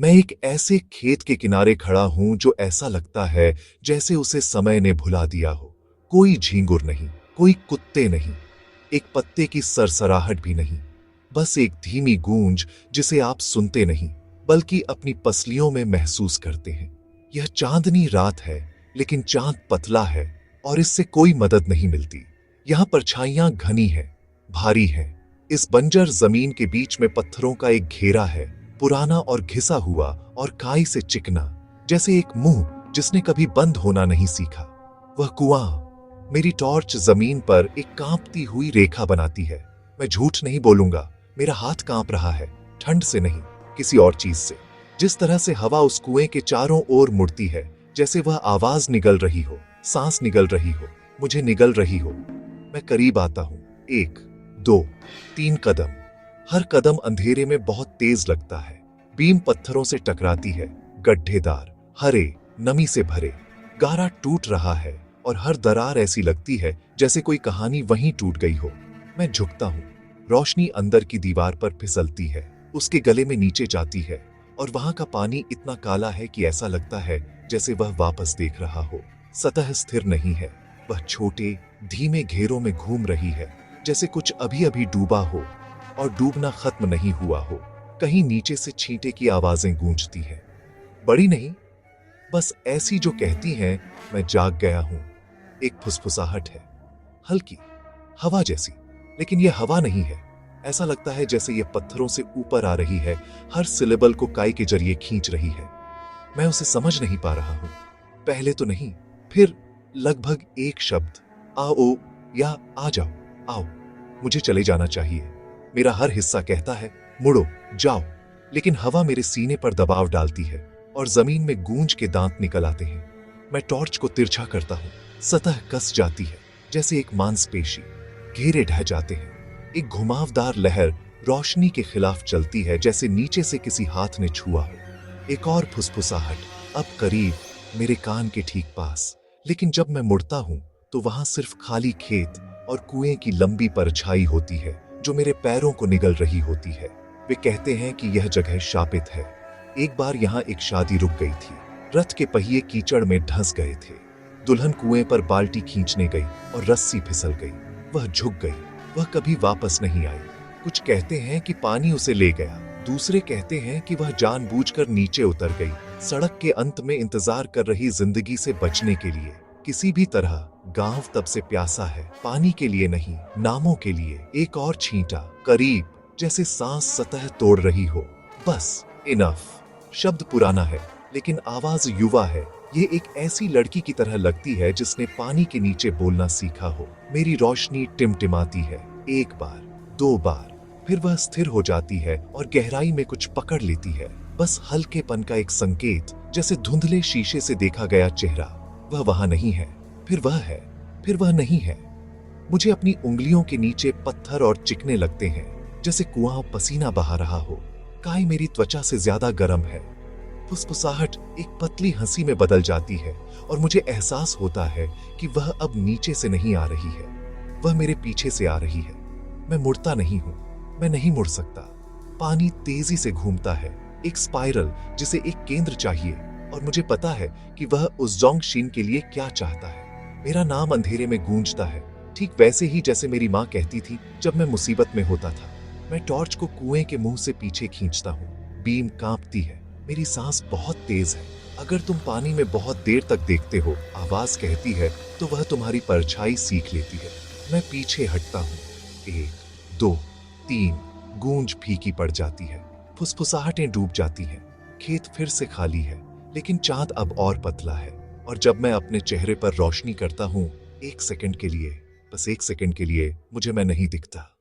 मैं एक ऐसे खेत के किनारे खड़ा हूं जो ऐसा लगता है जैसे उसे समय ने भुला दिया हो। कोई झींगुर नहीं, कोई कुत्ते नहीं, एक पत्ते की सरसराहट भी नहीं। बस एक धीमी गूंज जिसे आप सुनते नहीं बल्कि अपनी पसलियों में महसूस करते हैं। यह चांदनी रात है, लेकिन चांद पतला है और इससे कोई मदद नहीं मिलती। यहां परछाइयां घनी है, भारी है। इस बंजर जमीन के बीच में पत्थरों का एक घेरा है, पुराना और घिसा हुआ और काई से चिकना, जैसे एक मुंह जिसने कभी बंद होना नहीं सीखा। वह कुआं। मेरी टॉर्च जमीन पर एक कांपती हुई रेखा बनाती है। मैं झूठ नहीं बोलूंगा, मेरा हाथ कांप रहा है, ठंड से नहीं, किसी और चीज से। जिस तरह से हवा उस कुएं के चारों ओर मुड़ती है, जैसे वह आवाज निगल रही हो, सांस निगल रही हो, मुझे निगल रही हो। मैं करीब आता हूं। 1, 2, 3 कदम। हर कदम अंधेरे में बहुत तेज लगता है। बीम पत्थरों से टकराती है, गड्ढेदार, हरे, नमी से भरे। गारा टूट रहा है और हर दरार ऐसी लगती है जैसे कोई कहानी वहीं टूट गई हो। मैं झुकता हूं। रोशनी अंदर की दीवार पर फिसलती है, उसके गले में नीचे जाती है और वहां का पानी इतना काला है कि ऐसा लगता है जैसे वह वापस देख रहा हो। सतह स्थिर नहीं है, वह छोटे धीमे घेरों में घूम रही है, जैसे कुछ अभी अभी डूबा हो और डूबना खत्म नहीं हुआ हो। कहीं नीचे से छींटे की आवाजें गूंजती हैं, बड़ी नहीं, बस ऐसी जो कहती हैं मैं जाग गया हूं। एक फुसफुसाहट है, हल्की, हवा जैसी, लेकिन यह हवा नहीं है। ऐसा लगता है जैसे यह पत्थरों से ऊपर आ रही है, हर सिलेबल को काई के जरिए खींच रही है। मैं उसे समझ नहीं पा रहा हूं। पहले तो नहीं, फिर लगभग एक शब्द, आओ या आ जाओ, आओ। मुझे चले जाना चाहिए। मेरा हर हिस्सा कहता है मुड़ो, जाओ, लेकिन हवा मेरे सीने पर दबाव डालती है और जमीन में गूंज के दांत निकल आते हैं। मैं टॉर्च को तिरछा करता हूं। सतह कस जाती है जैसे एक मांसपेशी। घेरे ढह जाते हैं। एक घुमावदार लहर रोशनी के खिलाफ चलती है, जैसे नीचे से किसी हाथ ने छुआ हो। एक और फुसफुसाहट, अब करीब, मेरे कान के ठीक पास। लेकिन जब मैं मुड़ता हूं तो वहां सिर्फ खाली खेत और कुएं की लंबी परछाई होती है जो मेरे पैरों को निगल रही होती है। वे कहते हैं कि यह जगह शापित है। एक बार यहां एक शादी रुक गई थी। रथ के पहिए कीचड़ में धंस गए थे। दुल्हन कुएं पर बाल्टी खींचने गई और रस्सी फिसल गई। वह झुक गई, वह कभी वापस नहीं आई। कुछ कहते हैं कि पानी उसे ले गया, दूसरे कहते हैं कि वह जानबूझकर नीचे उतर गई, सड़क के अंत में इंतजार कर रही जिंदगी से बचने के लिए। किसी भी तरह गांव तब से प्यासा है, पानी के लिए नहीं, नामों के लिए। एक और छींटा, करीब, जैसे सांस सतह तोड़ रही हो। बस, इनफ। शब्द पुराना है, लेकिन आवाज युवा है। ये एक ऐसी लड़की की तरह लगती है जिसने पानी के नीचे बोलना सीखा हो। मेरी रोशनी टिमटिमाती है, 1 बार, 2 बार, फिर वह स्थिर हो जाती है और गहराई में कुछ पकड़ लेती है। बस हल्केपन का एक संकेत, जैसे धुंधले शीशे से देखा गया चेहरा। वह वहां नहीं है, फिर वह है, फिर वह नहीं है। मुझे अपनी उंगलियों के नीचे पत्थर और चिकने लगते हैं, जैसे कुआं पसीना बहा रहा हो। काई मेरी त्वचा से ज्यादा गर्म है। फुसफुसाहट एक पतली हंसी में बदल जाती है और मुझे एहसास होता है कि वह अब नीचे से नहीं आ रही है, वह मेरे पीछे से आ रही है। मैं मुड़ता नहीं हूं, मैं नहीं मुड़ सकता। पानी तेजी से घूमता है, एक स्पाइरल जिसे एक केंद्र चाहिए, और मुझे पता है कि वह उस जोंगशिन के लिए क्या चाहता है। मेरा नाम अंधेरे में गूंजता है, ठीक वैसे ही जैसे मेरी माँ कहती थी जब मैं मुसीबत में होता था। मैं टॉर्च को कुएं के मुंह से पीछे खींचता हूँ। बीम कांपती है, मेरी सांस बहुत तेज है। अगर तुम पानी में बहुत देर तक देखते हो, आवाज कहती है, तो वह तुम्हारी परछाई सीख लेती है। मैं पीछे हटता हूँ। 1, 2, 3, गूंज फीकी पड़ जाती है। फुसफुसाहटें डूब जाती हैं। खेत फिर से खाली है, लेकिन चांद अब और पतला है। और जब मैं अपने चेहरे पर रोशनी करता हूँ, 1 सेकंड के लिए, बस 1 सेकंड के लिए, मुझे मैं नहीं दिखता।